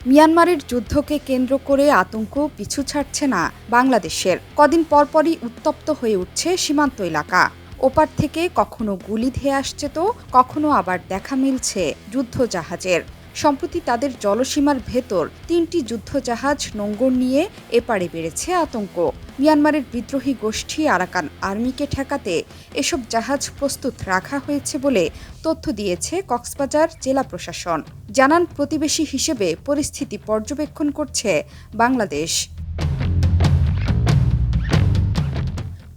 মিয়ানমারের যুদ্ধকে কেন্দ্র করে আতঙ্ক পিছু ছাড়ছে না বাংলাদেশের। কদিন পরপরই উত্তপ্ত হয়ে উঠছে সীমান্ত এলাকা। ওপার থেকে কখনো গুলি ধেয়ে আসছে তো কখনো আবার দেখা মিলছে যুদ্ধজাহাজের। সম্প্রতি তাদের জলসীমার ভেতর ৩টি যুদ্ধজাহাজ নোঙর নিয়ে এপারে বেড়েছে আতঙ্ক। মিয়ানমারের বিদ্রোহী গোষ্ঠী আরাকান আর্মিকে ঠেকাতে এসব জাহাজ প্রস্তুত রাখা হয়েছে বলে তথ্য দিয়েছে কক্সবাজার জেলা প্রশাসন। জানান, প্রতিবেশী হিসেবে পরিস্থিতি পর্যবেক্ষণ করছে বাংলাদেশ।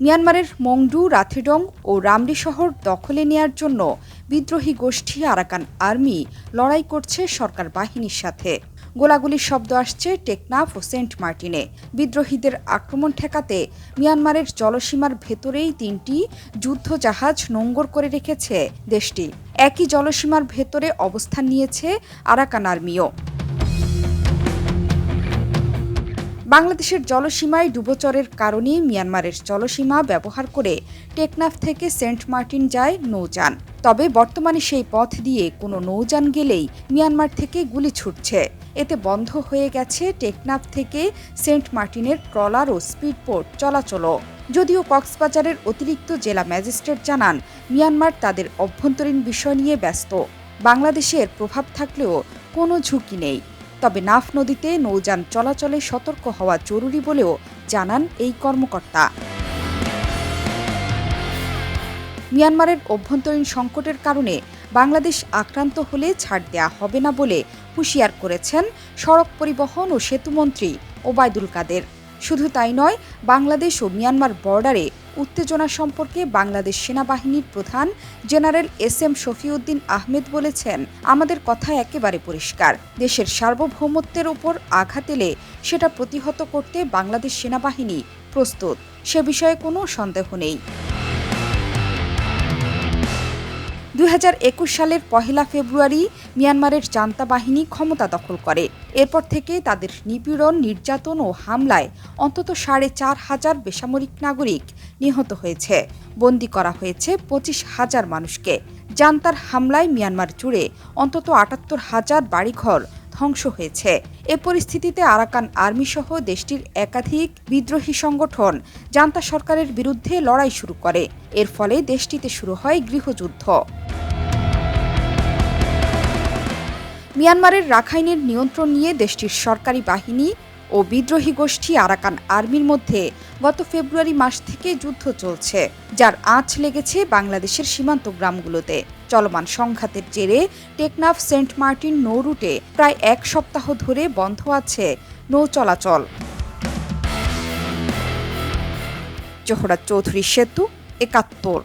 মিয়ানমারের মংডু, রাথিডং ও রামরি শহর দখলে নেয়ার জন্য বিদ্রোহী গোষ্ঠী আরাকান আর্মি লড়াই করছে সরকার বাহিনীর সাথে। গোলাগুলির শব্দ আসছে টেকনাফ ও সেন্ট মার্টিনে। বিদ্রোহীদের আক্রমণ ঠেকাতে মিয়ানমারের জলসীমার ভেতরেই ৩টি যুদ্ধজাহাজ নোঙর করে রেখেছে দেশটি। একই জলসীমার ভেতরে অবস্থান নিয়েছে আরাকান আর্মিও। বাংলাদেশের জলসীমায় ডুবোচরের কারণে মিয়ানমারের জলসীমা ব্যবহার করে টেকনাফ থেকে সেন্ট মার্টিন যায় নৌযান। তবে বর্তমানে সেই পথ দিয়ে কোনো নৌযান গেলেই মিয়ানমার থেকে গুলি ছুটছে। এতে বন্ধ হয়ে গেছে টেকনাফ থেকে সেন্ট মার্টিনের ট্রলার ও স্পিডবোট চলাচলও। যদিও কক্সবাজারের অতিরিক্ত জেলা ম্যাজিস্ট্রেট জানান, মিয়ানমার তাদের অভ্যন্তরীণ বিষয় নিয়ে ব্যস্ত। বাংলাদেশের প্রভাব থাকলেও কোনো ঝুঁকি নেই। তবে নাফ নদীতে নৌযান চলাচলে সতর্ক হওয়া জরুরি বলেও জানান এই কর্মকর্তা। মিয়ানমারের অভ্যন্তরীণ সংকটের কারণে বাংলাদেশ আক্রান্ত হলে ছাড় দেয়া হবে না বলে হুঁশিয়ার করেছেন সড়ক পরিবহন ও সেতুমন্ত্রী ওবায়দুল কাদের। শুধু তাই নয়, বাংলাদেশ ও মিয়ানমার বর্ডারে উত্তেজনা সম্পর্কে বাংলাদেশ সেনাবাহিনীর প্রধান জেনারেল এস.এম. শফিউদ্দিন আহমেদ বলেছেন, আমাদের কথা একেবারে পরিষ্কার। দেশের সার্বভৌমত্বের উপর আঘাত এলে সেটা প্রতিহত করতে বাংলাদেশ সেনাবাহিনী প্রস্তুত, সে বিষয়ে কোনো সন্দেহ নেই। ২০২১ সালের ১ ফেব্রুয়ারি মিয়ানমারের জান্তা বাহিনী ক্ষমতা দখল করে। এরপর থেকে তাদের নিপীড়ন, নির্যাতন ও হামলায় অন্তত ৪,৫০০ বেসামরিক নাগরিক নিহত হয়েছে, বন্দী করা হয়েছে ২৫,০০০ মানুষকে। জান্তার হামলায় মিয়ানমার জুড়ে অন্তত ৭৮,০০০ বাড়িঘর ধ্বংস হয়েছে। এ পরিস্থিতিতে আরাকান আর্মি সহ দেশটির একাধিক বিদ্রোহী সংগঠন জান্তা সরকারের বিরুদ্ধে লড়াই শুরু করে। এর ফলে দেশটিতে শুরু হয় গৃহযুদ্ধ। মিয়ানমারের রাখাইনের নিয়ন্ত্রণ নিয়ে দেশটির সরকারি বাহিনী ও বিদ্রোহী গোষ্ঠী আরাকান আর্মির মধ্যে গত ফেব্রুয়ারি মাস থেকে যুদ্ধ চলছে, যার আঁচ লেগেছে বাংলাদেশের সীমান্ত গ্রামগুলোতে। চলমান সংঘাতের জেরে টেকনাফ সেন্ট মার্টিন নৌ রুটে প্রায় ১ সপ্তাহ ধরে বন্ধ আছে নৌ চলাচল। জোহরা চৌধুরী সেতু, ৭১।